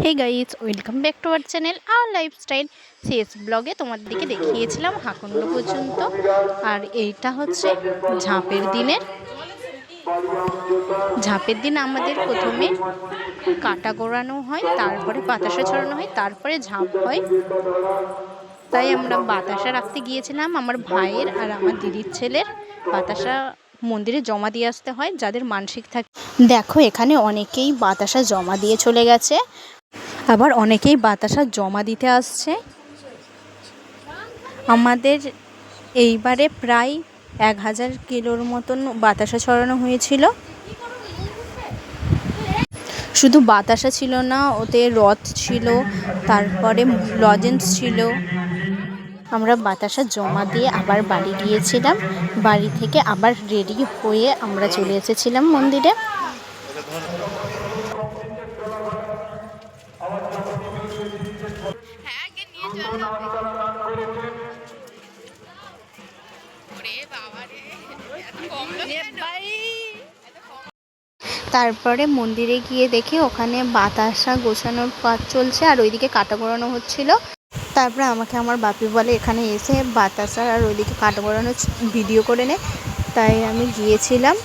Hey guys, welcome back to our channel our lifestyle. শেষ ব্লগে তোমাদেরকে দেখিয়েছিলাম হাকুন্ড পর্যন্ত, আর এইটা হচ্ছে ঝাঁপের দিন আমাদের প্রথমে কাটা গোড়ানো হয়, তারপরে বাতাসা ছড়ানো হয়, তারপরে ঝাঁপ হয়। তাই আমরা বাতাসা রাখতে গিয়েছিলাম আমার ভাইয়ের আর আমার দিদির ছেলের। বাতাসা মন্দিরে জমা দিয়ে আসতে হয় যাদের মানসিক থাকে। দেখো, এখানে অনেকেই বাতাসা জমা দিয়ে চলে গেছে, আবার অনেকেই বাতাসা জমা দিতে আসছে। আমাদের এইবারে প্রায় 1000 কিলোর মতন বাতাসা ছড়ানো হয়েছিল। শুধু বাতাসা ছিল না, ওতে রথ ছিল, তারপরে লজেন্স ছিল। আমরা বাতাসা জমা দিয়ে আবার বাড়ি গিয়েছিলাম। বাড়ি থেকে আবার রেডি হয়ে আমরা চলে এসেছিলাম মন্দিরে। তারপরে মন্দিরে গিয়ে দেখি ওখানে বাতাসা গোছানোর কাজ চলছে, আর ওইদিকে কাটা ঘোরানো হচ্ছিল। তারপরে আমাকে আমার বাপি বলে এখানে এসে বাতাসা আর ওইদিকে কাটা ঘোরানোর ভিডিও করে নে। তাই আমি গিয়েছিলাম।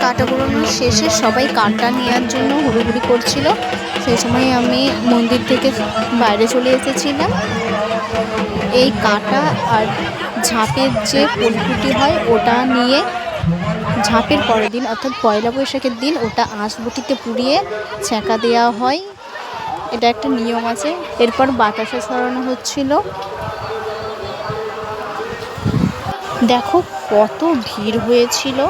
কাটা ঘোরানোর শেষে সবাই কাটা নেওয়ার জন্য হুড়োহুড়ি করছিল। সেই সময় আমি মন্দির থেকে বাইরে চলে এসেছিলাম। এই কাটা আর ঝাঁপের যে পোলট্রিটি হয় ওটা নিয়ে ঝাঁপের পরের দিন অর্থাৎ পয়লা বৈশাখের দিন ওটা আঁশবটিতে পুড়িয়ে ছ্যাঁকা দেওয়া হয়। এটা একটা নিয়ম আছে। এরপর বাতাসা ছড়ানো হচ্ছিল। দেখো কত ভিড় হয়েছিল।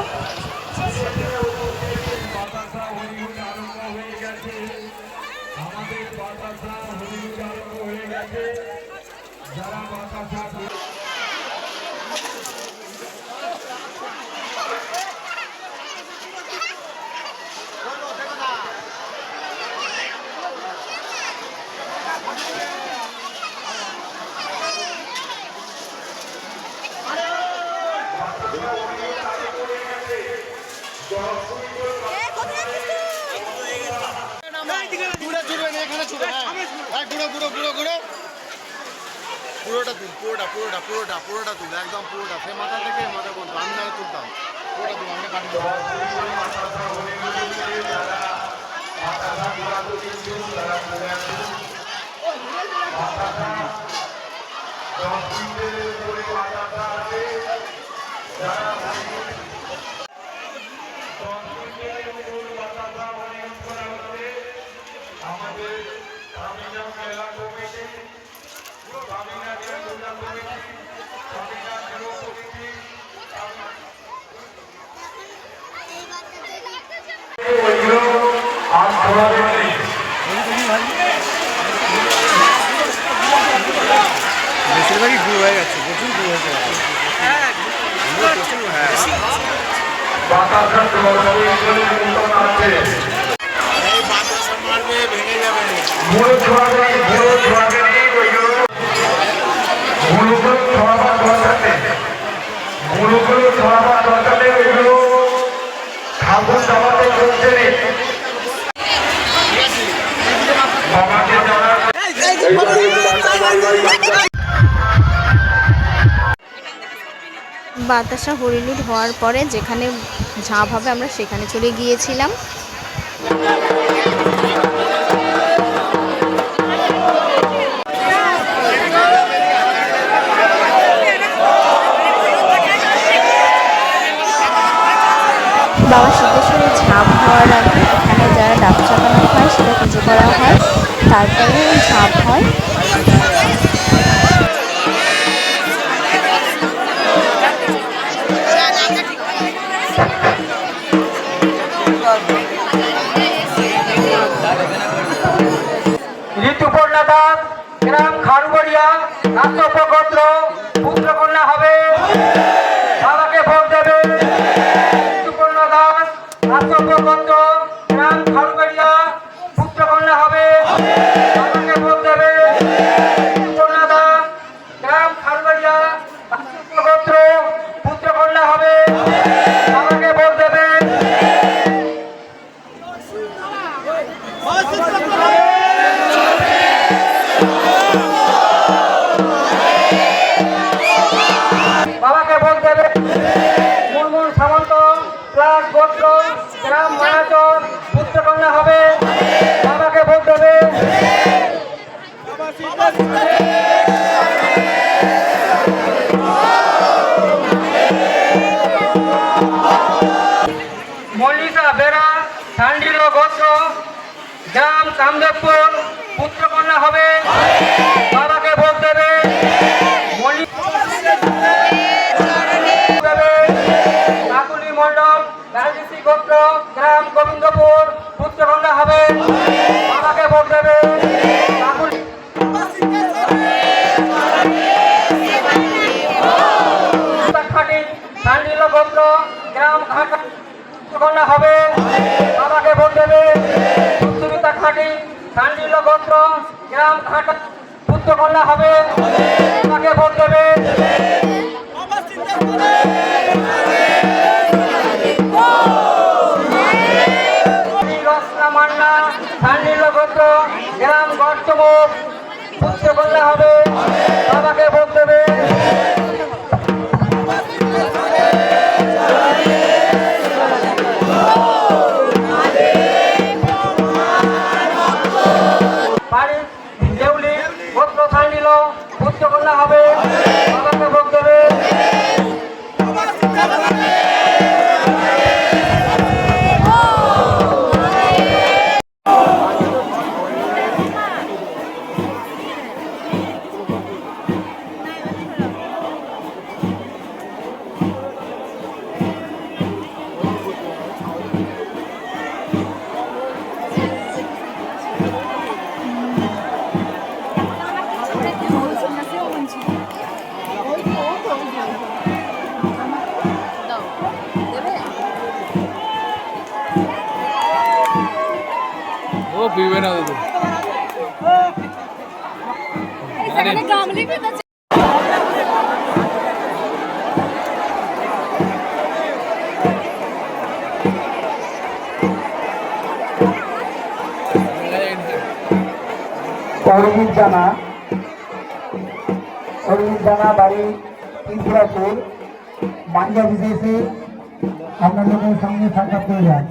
পুরোটা তুল, পুরোটা তুল, একদম পুরোটা, সে মাথা থেকে মাথা বলতো, আমি না তুলতাম, পুরোটা তুল, আমরা কাটি দেবো। বেশিরভাগই গুঁড়ো হয়ে গেছে, প্রচুর গুঁড়ো হয়ে গেছে। এই বাতাসা মারবে, ভেঙে যাবে। ঠাকুর সভাতে চলছে বাবাকে জানার বাতাসা হরিলুট হওয়ার পরে যেখানে ঝাঁপ হবে আমরা সেখানে চলে গিয়েছিলাম। বাবা সিদ্ধেশ্বরে ঝাঁপ হওয়ার আগে এখানে যারা ডাব চাপানো হয় সেটা পুজো করা হয়, তারপরে ঝাঁপ হয়। ঋতুপর্ণা দাস, গ্রাম খারুগড়িয়া, নাচব্য গোত্র, পুত্রকন্যা হবে, বাবাকে ভোট দেবে। ঋতুপর্ণা দাস, নাচব্য গোত্র, গ্রাম খারুগড়িয়া, পুত্রকন্যা হবে, বাবাকে ভোট দেবে। ঋতুপর্ণা দাস, গ্রাম খারুগড়িয়া, নাচব্য গোত্র, পুত্রকন্যা হবে, বাবাকে ভোট দেবে। বাবাকে ভোট দেবে। মুরমুর সামন্ত, ক্লাস গোত্র, গ্রাম মানাচর, পুত্রকন্যা হবে, বাবাকে ভোট দেবে। মল্লিকা বেড়া, ঠান্ডিল গোত্র, গ্রাম কামদেবপুর, পুত্রকন্যা হবে, বাবাকে ভোট দেবে। কাকুলি মণ্ডল, রাজনীতি গোত্র, গ্রাম গোবিন্দপুর, পুত্রকন্যা হবে, বাবাকে ভোট দেবে। কাকুলি খাটি, ঠান্ডিল গোত্র, গ্রাম ঘাটা, পুত্রকন্যা হবে, বাবাকে ভোট দেবে। সুস্মিতা খাটি, ঠান্ডিল গোত্র, গ্রাম ঘাটা, পুত্রকন্যা হবে, বাবাকে ভোট দেবে। রসনা মান্না, ঠান্ডিল গোত্র, গ্রাম গর্তমুখ, পুত্রকন্যা হবে, বাবাকে ভোট দেবে। বাড়ি দেউলি, গোত্র ঠান্ডিল, পুত্রকন্যা হবে, বাবাকে ভোট দেবে। ও পিবে না দাদু এখানে গামলি পেতে অরবিন্দ জানা বাড়ি ত্রিপুরাপুর, মাঞ্জা বিদেশে আপনাদের সঙ্গে সাক্ষাৎ করে যান।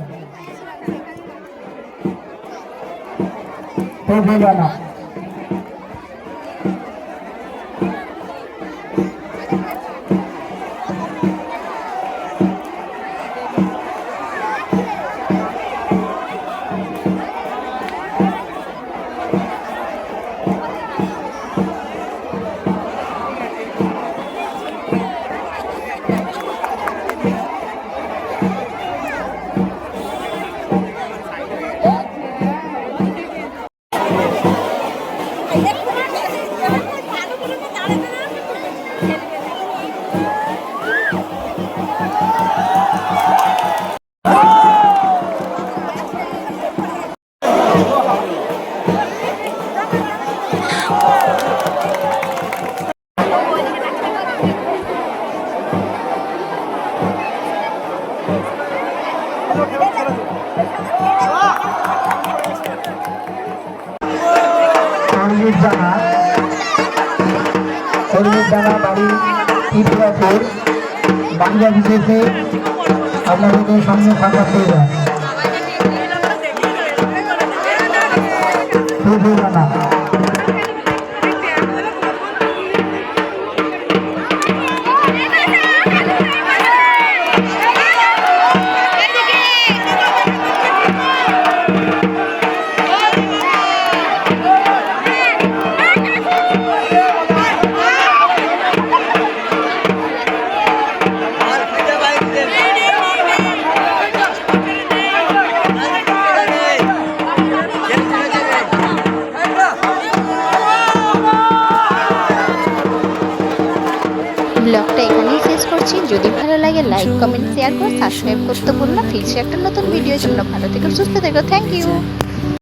জানা জানা বাড়ি ত্রিপুরাপুর বাংলা বিশেষে আপনাদের সামনে থাকা প্রয়োজন। জানা ব্লগটা এখানেই শেষ করছি। যদি ভালো লাগে লাইক কমেন্ট শেয়ার করো, সাবস্ক্রাইব করতে ভুলো না। ফিরছি একটা নতুন ভিডিওর জন্য। ভালো থেকো, সুস্থ থেকো। Thank you.